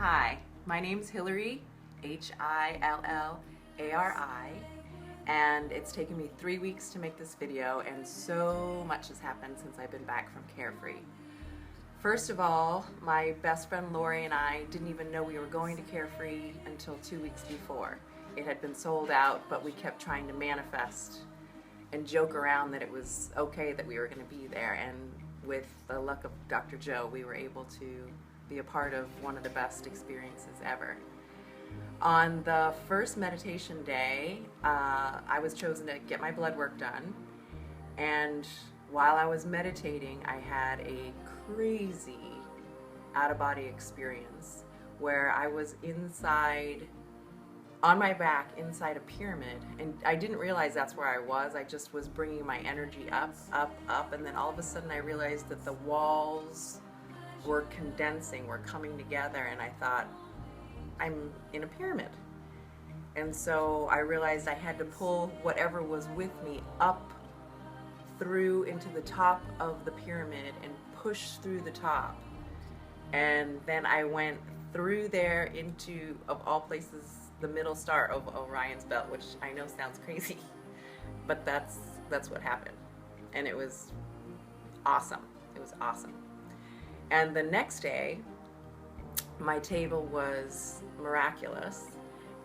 Hi, my name's Hillari, Hillari, and it's taken me 3 weeks to make this video, and so much has happened since I've been back from Carefree. First of all, my best friend Lori and I didn't even know we were going to Carefree until 2 weeks before. It had been sold out, but we kept trying to manifest and joke around that it was okay that we were going to be there, and with the luck of Dr. Joe, we were able to be a part of one of the best experiences ever. On the first meditation day, I was chosen to get my blood work done, and while I was meditating, I had a crazy out-of-body experience where I was inside, on my back, inside a pyramid, and I didn't realize that's where I was. I just was bringing my energy up, up, up, and then all of a sudden I realized that the walls were condensing, were coming together, and I thought, I'm in a pyramid. And so I realized I had to pull whatever was with me up through into the top of the pyramid and push through the top. And then I went through there into, of all places, the middle star of Orion's belt, which I know sounds crazy, but that's what happened. And it was awesome. It was awesome. And the next day, my table was miraculous,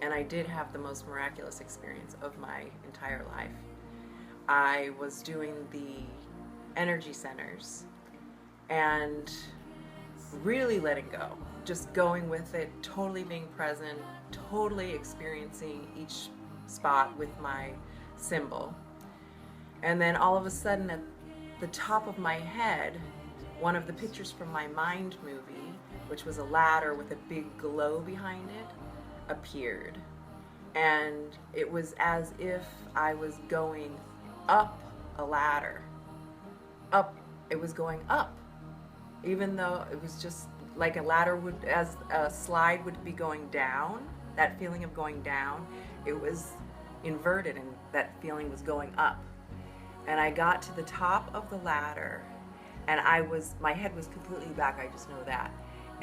and I did have the most miraculous experience of my entire life. I was doing the energy centers and really letting go, just going with it, totally being present, totally experiencing each spot with my symbol. And then all of a sudden at the top of my head, one of the pictures from my Mind movie, which was a ladder with a big glow behind it, appeared. And it was as if I was going up a ladder. Up. It was going up. Even though it was just like a ladder would, as a slide would be going down, that feeling of going down, it was inverted and that feeling was going up. And I got to the top of the ladder, and my head was completely back, I just know that.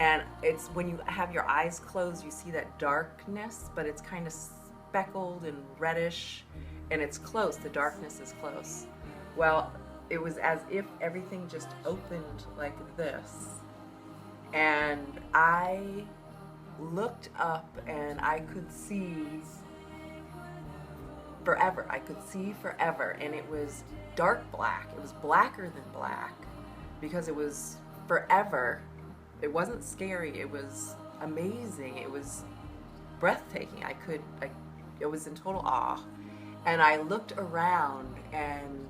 And it's when you have your eyes closed, you see that darkness, but it's kind of speckled and reddish, and it's close, the darkness is close. Well, it was as if everything just opened like this. And I looked up and I could see forever. I could see forever, and it was dark black. It was blacker than black because it was forever. It wasn't scary. It was amazing. It was breathtaking. I was in total awe. And I looked around, and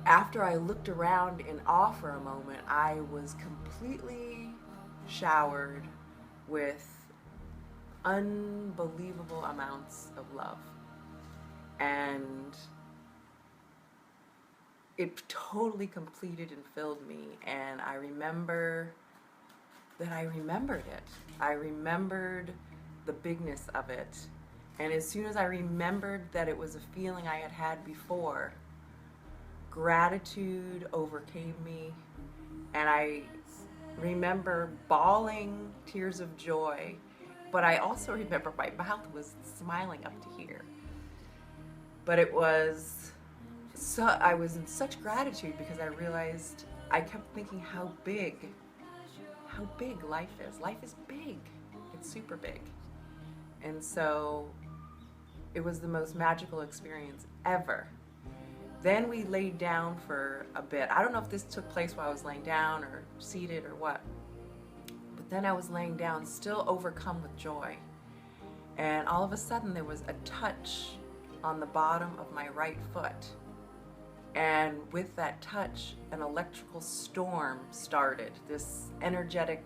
after I looked around in awe for a moment, I was completely showered with unbelievable amounts of love. And it totally completed and filled me, and I remember that I remembered it. I remembered the bigness of it, and as soon as I remembered that it was a feeling I had had before, gratitude overcame me, and I remember bawling tears of joy, but I also remember my mouth was smiling up to here. But it was so, I was in such gratitude because I realized, I kept thinking how big life is. Life is big. It's super big. And so it was the most magical experience ever. Then we laid down for a bit. I don't know if this took place while I was laying down or seated or what. But then I was laying down, still overcome with joy. And all of a sudden there was a touch on the bottom of my right foot. And with that touch, an electrical storm started. This energetic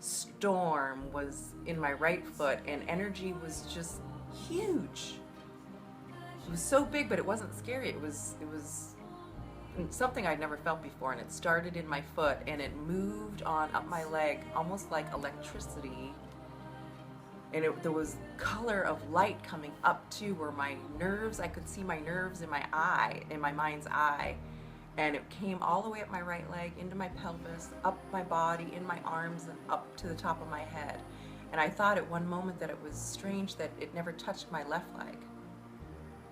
storm was in my right foot, and energy was just huge. It was so big, but it wasn't scary. It was something I'd never felt before, and it started in my foot, and it moved on up my leg, almost like electricity. And there was color of light coming up too, where my nerves, I could see my nerves in my eye, in my mind's eye, And it came all the way up my right leg, into my pelvis, up my body, in my arms, and up to the top of my head. And I thought at one moment that it was strange that it never touched my left leg.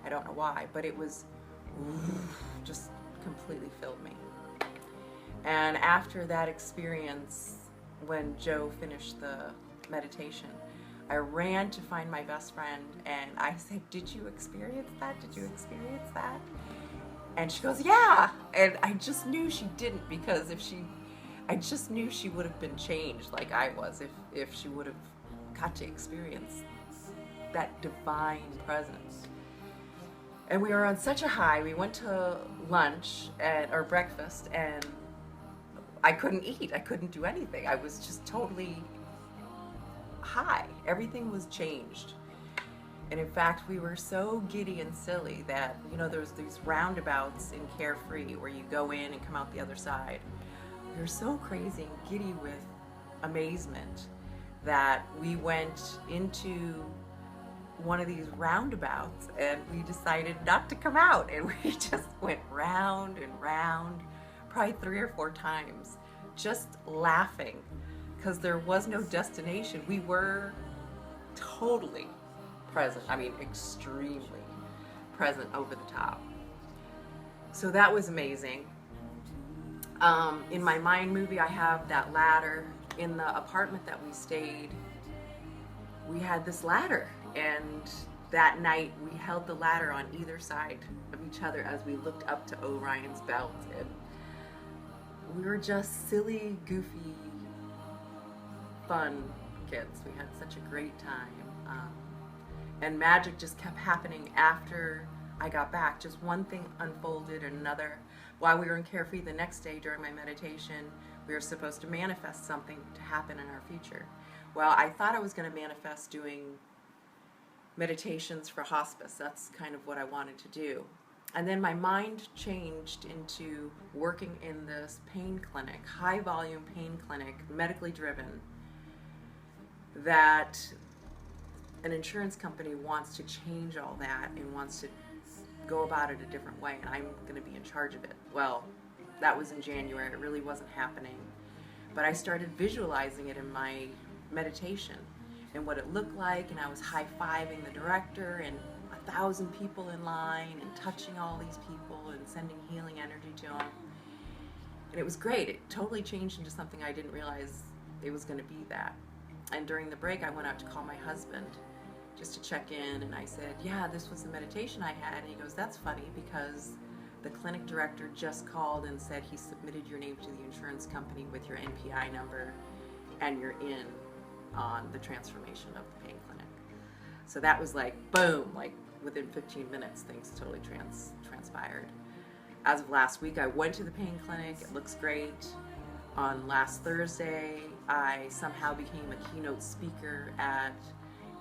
I don't know why, but it was just completely filled me. And after that experience, when Joe finished the meditation, I ran to find my best friend and I said, "Did you experience that? Did you experience that?" And she goes, "Yeah." And I just knew she didn't, because I just knew she would have been changed like I was if she would have got to experience that divine presence. And we were on such a high. We went to lunch or breakfast, and I couldn't eat. I couldn't do anything. I was just totally high. Everything was changed. And in fact, we were so giddy and silly that, there's these roundabouts in Carefree where you go in and come out the other side. We were so crazy and giddy with amazement that we went into one of these roundabouts and we decided not to come out, and we just went round and round, probably 3 or 4 times, just laughing, because there was no destination. We were totally present. I mean, extremely present, over the top. So that was amazing. In my mind movie, I have that ladder. In the apartment that we stayed, we had this ladder, and that night we held the ladder on either side of each other as we looked up to Orion's belt, and we were just silly, goofy, fun kids. We had such a great time. And magic just kept happening after I got back. Just one thing unfolded and another. While we were in Carefree the next day during my meditation, we were supposed to manifest something to happen in our future. Well, I thought I was going to manifest doing meditations for hospice. That's kind of what I wanted to do. And then my mind changed into working in this pain clinic, high volume pain clinic, medically driven, that an insurance company wants to change all that and wants to go about it a different way, and I'm going to be in charge of it. Well, that was in January. It really wasn't happening. But I started visualizing it in my meditation and what it looked like, and I was high-fiving the director and 1,000 people in line and touching all these people and sending healing energy to them. And it was great. It totally changed into something I didn't realize it was going to be that. And during the break, I went out to call my husband just to check in, and I said, "Yeah, this was the meditation I had." And he goes, "That's funny, because the clinic director just called and said he submitted your name to the insurance company with your NPI number, and you're in on the transformation of the pain clinic." So that was like, boom, like within 15 minutes, things totally transpired. As of last week, I went to the pain clinic. It looks great. On last Thursday, I somehow became a keynote speaker at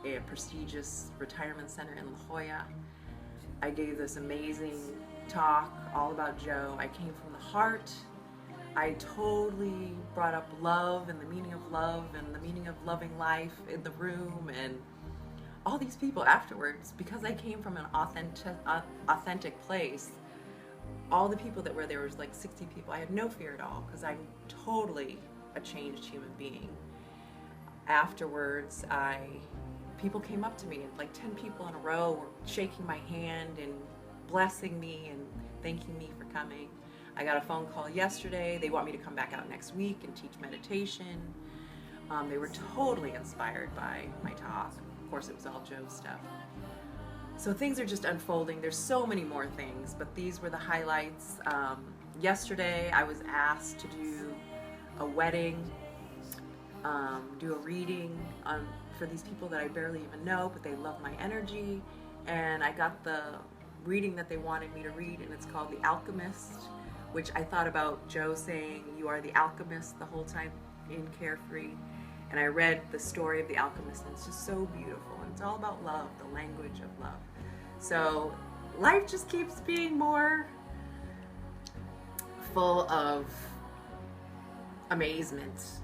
a prestigious retirement center in La Jolla. I gave this amazing talk all about Joe. I came from the heart. I totally brought up love and the meaning of love and the meaning of loving life in the room, and all these people afterwards, because I came from an authentic place, all the people that were there, was like 60 people. I had no fear at all, because I'm totally a changed human being. Afterwards, people came up to me, and like 10 people in a row were shaking my hand and blessing me and thanking me for coming. I got a phone call yesterday. They want me to come back out next week and teach meditation. They were totally inspired by my talk. Of course, it was all Joe's stuff. So things are just unfolding. There's so many more things, but these were the highlights. Yesterday, I was asked to do a wedding, do a reading for these people that I barely even know, but they love my energy. And I got the reading that they wanted me to read, and it's called The Alchemist, which I thought about Joe saying, "You are the alchemist," the whole time in Carefree. And I read the story of the alchemist, and it's just so beautiful. And it's all about love, the language of love. So life just keeps being more full of amazement